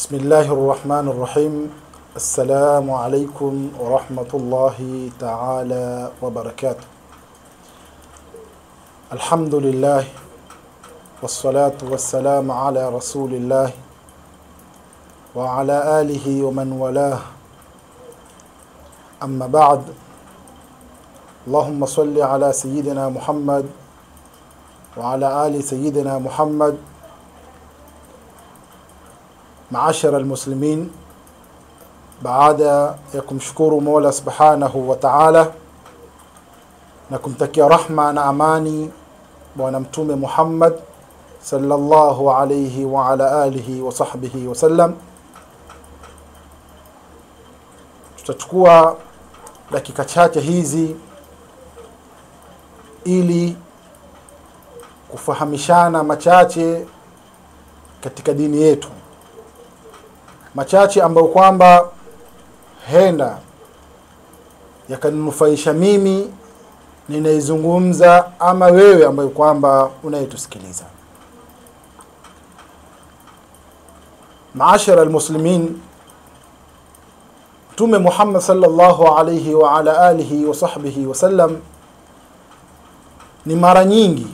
بسم الله الرحمن الرحيم. السلام عليكم ورحمة الله تعالى وبركاته. الحمد لله والصلاة والسلام على رسول الله وعلى آله ومن والاه. أما بعد، اللهم صل على سيدنا محمد وعلى آل سيدنا محمد. معاشر المسلمين, baada ya kumshukuru Mola Subhanahu wa Ta'ala na kumtakia rahma na amani bwana mtume Muhammad sallallahu alayhi wa ala alihi wa sahbihi wa sallam, tutachukua dakika chache hizi ili kufahamishana machache katika dini yetu, machache ambayo kwamba henda yakaninufaisha mimi ninaizungumza ama wewe ambayo kwamba unayetusikiliza. Maashara almuslimin, Mtume Muhammad sallallahu alayhi wa ala alihi wa sahbihi wa sallam ni mara nyingi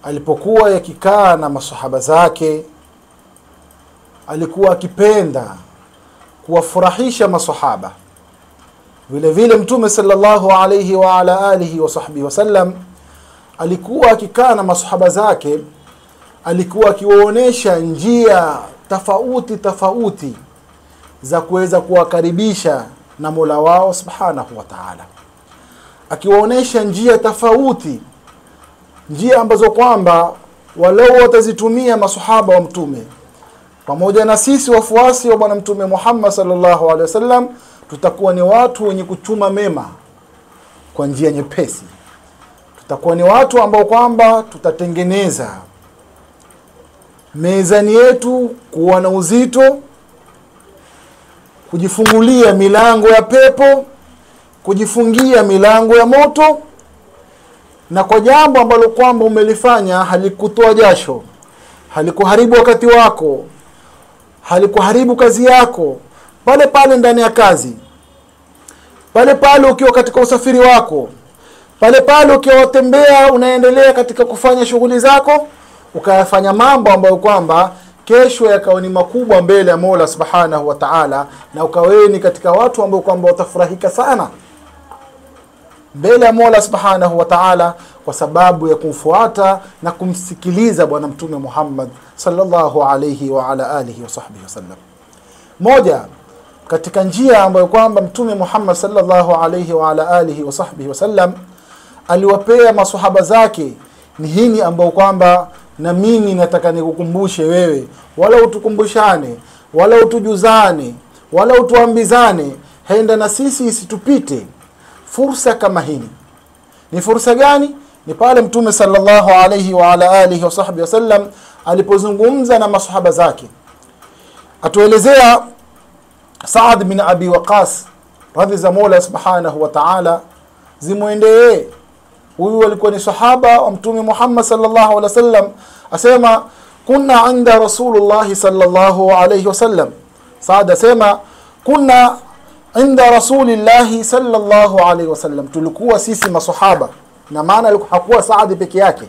alipokuwa yakikaa na masahaba zake alikuwa akipenda kuwafurahisha masahaba. Vile vile Mtume sallallahu alayhi wa ala alihi wa sahbihi wa sallam alikuwa akikaa na masahaba zake, alikuwa akiwaonesha njia tofauti za kuweza kuwakaribisha na Mola wao Subhanahu wa Ta'ala, akiwaonesha njia tofauti, njia ambazo kwamba walau watazitumia masahaba wa Mtume pamoja na sisi wafuasi wa bwana Mtume Muhammad sallallahu alaihi wasallam, tutakuwa ni watu wenye kuchuma mema kwa njia nyepesi. Tutakuwa ni watu ambao kwamba tutatengeneza mezani yetu kuwa na uzito, kujifungulia milango ya pepo, kujifungia milango ya moto, na kwa jambo ambalo kwamba umelifanya halikutoa jasho, halikuharibu wakati wako, halikuharibu kazi yako, pale pale ndani ya kazi, pale pale ukiwa katika usafiri wako, pale pale ukiwa watembea unaendelea katika kufanya shughuli zako, ukayafanya mambo ambayo kwamba kesho yakawa ni makubwa mbele ya Mola Subhanahu wa Ta'ala, na ukaweni katika watu ambao kwamba watafurahika sana mbele ya Mola Subhanahu wa Ta'ala kwa sababu ya kumfuata na kumsikiliza bwana Mtume Muhammad sallallahu alayhi wa ala alihi wa sahbihi wasallam. Moja katika njia ambayo kwamba Mtume Muhammad sallallahu alayhi wa ala alihi wa sahbihi wasallam aliwapea maswahaba zake ni hini ambayo kwamba na mimi nataka nikukumbushe wewe, wala utukumbushane, wala utujuzane, wala utuambizane, henda na sisi isitupite fursa kama hii. Ni fursa gani? Ni pale Mtume sallallahu alayhi wa ala alihi wa sahbihi wasallam alipozungumza na masahaba zake. Atuelezea Saad bin Abi Waqas, radhi za Mola Subhanahu wa Ta'ala zimuendee. Huyu alikuwa ni sahaba wa Mtume Muhammad sallallahu alayhi wasallam. Asema kunna inda Rasulullah sallallahu alayhi wasallam. Saad asema kunna inda Rasulillah sallallahu alayhi wasallam, tulikuwa sisi masahaba, na maana hakuwa Saad peke yake,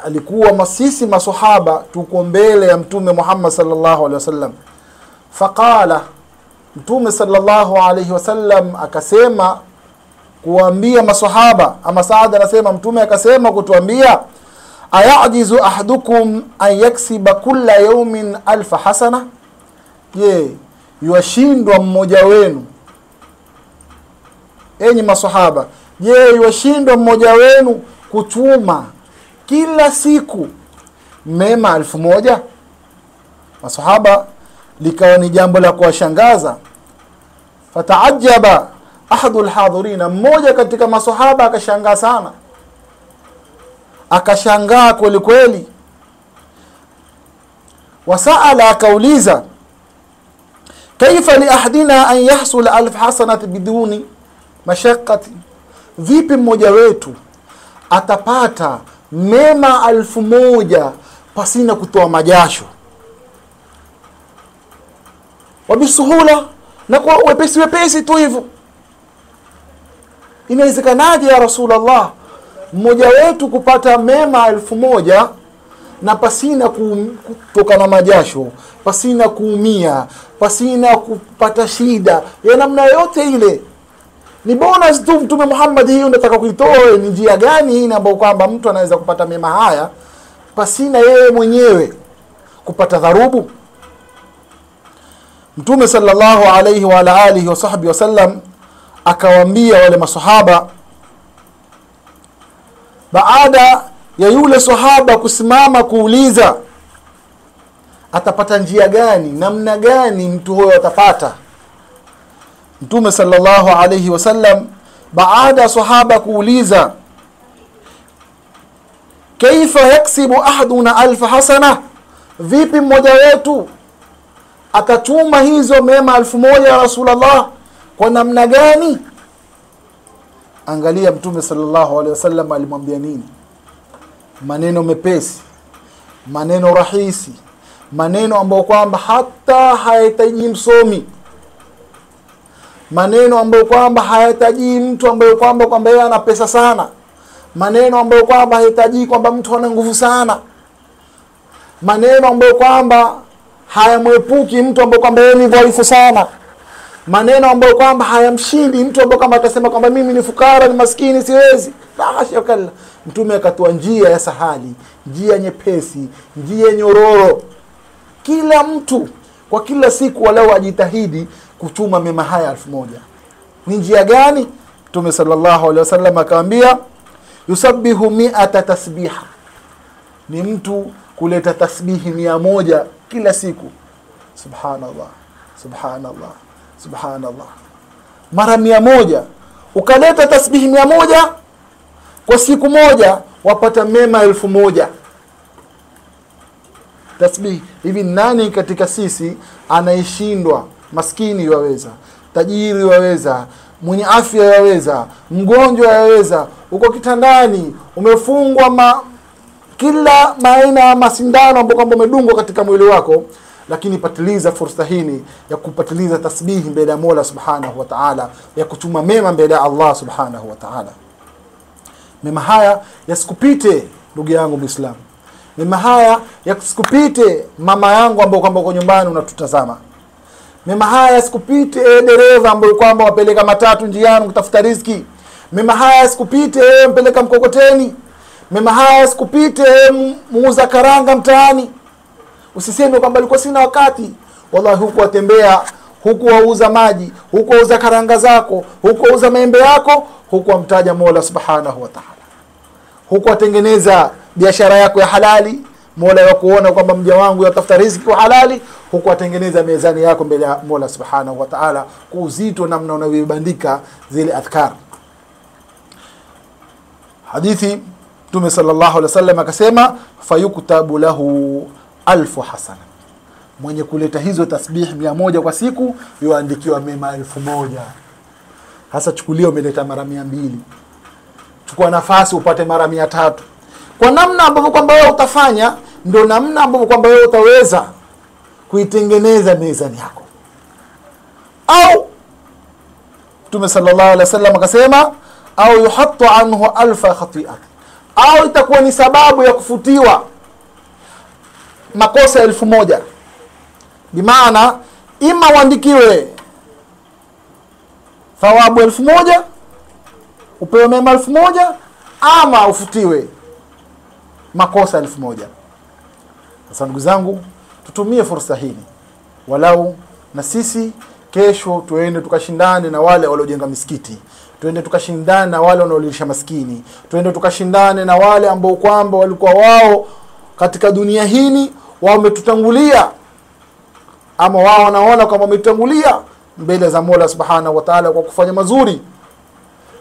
alikuwa sisi masahaba tuko mbele ya Mtume Muhammad sallallahu alayhi wasallam. Faqala, Mtume sallallahu alayhi wasallam akasema kuambia masahaba, ama Saad anasema Mtume akasema kutuambia, ayajizu ahadukum an yaksiba kulla yawmin alf hasana, yuashindwa mmoja wenu, enyi maswahaba, yuashindwa mmoja wenu kuchuma kila siku mema 1000? Maswahaba likawa ni jambo la kuwashangaza. Fataajaba ahadul hadhirina, mmoja katika maswahaba akashangaa sana, akashangaa kweli kweli. Wasaala, akauliza, kaifa li ahadina an yahsul 1000 hasanati biduni mashaqqati, vipi mmoja wetu atapata mema 1000 pasina kutoa majasho? wabisuhula, na kwa wepesi tu hivyo. Inawezekanaje ya Rasulullah mmoja wetu kupata mema 1000 na pasina kutoka na majasho, pasina kuumia, pasina kupata shida ya namna yote ile? Ni bonus tu. Mtume Muhammad, hii unataka kuitoa ni njia gani hii ambayo kwamba mtu anaweza kupata mema haya pasina yeye mwenyewe kupata dharubu? Mtume sallallahu alayhi wa alihi wa sahbihi wasallam akawaambia wale masahaba, baada ya yule sahaba kusimama kuuliza atapata njia gani, namna gani mtu huyo atapata, Mtume sallallahu alayhi wasallam baada ya sahaba kuuliza kaifa yaksibu ahaduna 1000 hasana, vipi mmoja wetu atatuma hizo mema 1000 ya Rasulullah, kwa namna gani? Angalia Mtume sallallahu alayhi wasallam alimwambia nini? Maneno mepesi, maneno rahisi, maneno ambayo kwamba hata hayahitaji msomi, maneno ambayo kwamba hayahitaji mtu ambaye kwamba yeye ana pesa sana, maneno ambayo kwamba hayahitaji kwamba mtu ana nguvu sana, maneno ambayo kwamba hayamwepuki mtu ambaye kwamba yeye ni dhaifu sana, maneno ambayo kwamba hayamshindi mtu ambaye kwamba atasema kwamba mimi ni fukara, ni maskini, siwezi. Bahashakalla. Mtume akatoa njia ya sahali, njia nyepesi, njia nyororo. Kila mtu kwa kila siku walau ajitahidi kuchuma mema haya 1000. Ni njia gani? Mtume sallallahu alaihi wasallam akaambia yusabbihu 100 tasbiha, ni mtu kuleta tasbihi 100 kila siku. Subhanallah, subhanallah, subhanallah, mara 100. Ukaleta tasbihi 100 kwa siku moja, wapata mema 1000 tasbihi. Hivi nani katika sisi anaishindwa? Maskini waweza, tajiri waweza, mwenye afya waweza, mgonjwa waweza, uko kitandani umefungwa kila aina ya masindano ambayo kwamba umedungwa katika mwili wako, lakini patiliza fursa hii ya kupatiliza tasbihi mbele ya Mola Subhanahu wa Ta'ala, ya kuchuma mema mbele ya Allah Subhanahu wa Ta'ala. Mema haya yasikupite ndugu yangu Muislamu. Mema haya yasikupite mama yangu ambaye kwamba uko nyumbani unatutazama. Mema haya yasikupite dereva ambaye kwamba wapeleka matatu njiani kutafuta riziki. Mema haya yasikupite mpeleka mkokoteni. Mema haya yasikupite muuza karanga mtaani. Usiseme kwamba alikuwa sina wakati. Wallahi huku watembea, huku wauza maji, huku wauza karanga zako, huku wauza maembe yako, huku wamtaja Mola Subhanahu wa Ta'ala. Huku watengeneza biashara yako ya halali, Mola wa kuona kwamba mja wangu yatafuta riziki kwa halali, huku watengeneza mezani yako mbele ya Mola Subhanahu wa Ta'ala kwa uzito namna unavyobandika zile adhkar. Hadithi Mtume sallallahu alaihi wasallam akasema fayuktabu lahu 1000 hasana, mwenye kuleta hizo tasbih 100 kwa siku yuandikiwa mema 1000. Hasa chukulia umeleta mara 200, chukua nafasi upate mara 300. Kwa namna ambavyo kwamba wewe utafanya ndio namna ambavyo kwamba wewe utaweza kuitengeneza mezani yako. Au Mtume sallallahu alaihi wasallam akasema au yuhattu anhu 1000 khati'at, au itakuwa ni sababu ya kufutiwa makosa 1000. Bimaana ima uandikiwe thawabu 1000, upewe mema 1000, ama ufutiwe makosa 1000. Sasa ndugu zangu, tutumie fursa hii walau na sisi kesho tuende tukashindane na wale waliojenga misikiti, tuende tukashindane na wale wanaolisha maskini, tuende tukashindane na wale ambao kwamba walikuwa wao katika dunia hii wametutangulia, ama wao wanaona kama wametutangulia mbele za Mola Subhanahu wa Ta'ala kwa kufanya mazuri.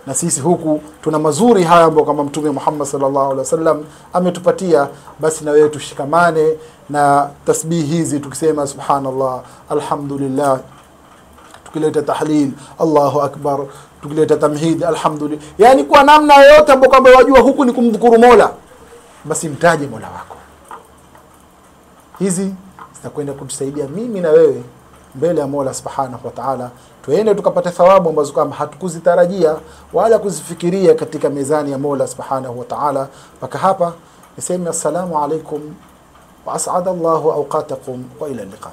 Na sisi huku tuna mazuri haya ambayo kama Mtume Muhammad sallallahu alaihi wasallam ametupatia. Basi na wewe tushikamane na tasbihi hizi tukisema subhanallah, alhamdulillah, tukileta tahlil Allahu akbar, tukileta tamhid alhamdulillah, yani kwa namna yote ambayo kama wajua huku ni kumdhukuru Mola, basi mtaje Mola wako. Hizi zitakwenda kutusaidia mimi na wewe mbele ya Mola Subhanahu wa Ta'ala, tuende tukapata thawabu ambazo kama hatukuzitarajia wala kuzifikiria katika mezani ya Mola Subhanahu wa Ta'ala. Mpaka hapa niseme assalamu alaikum wa as'ada Allahu awqatakum wa ila liqa.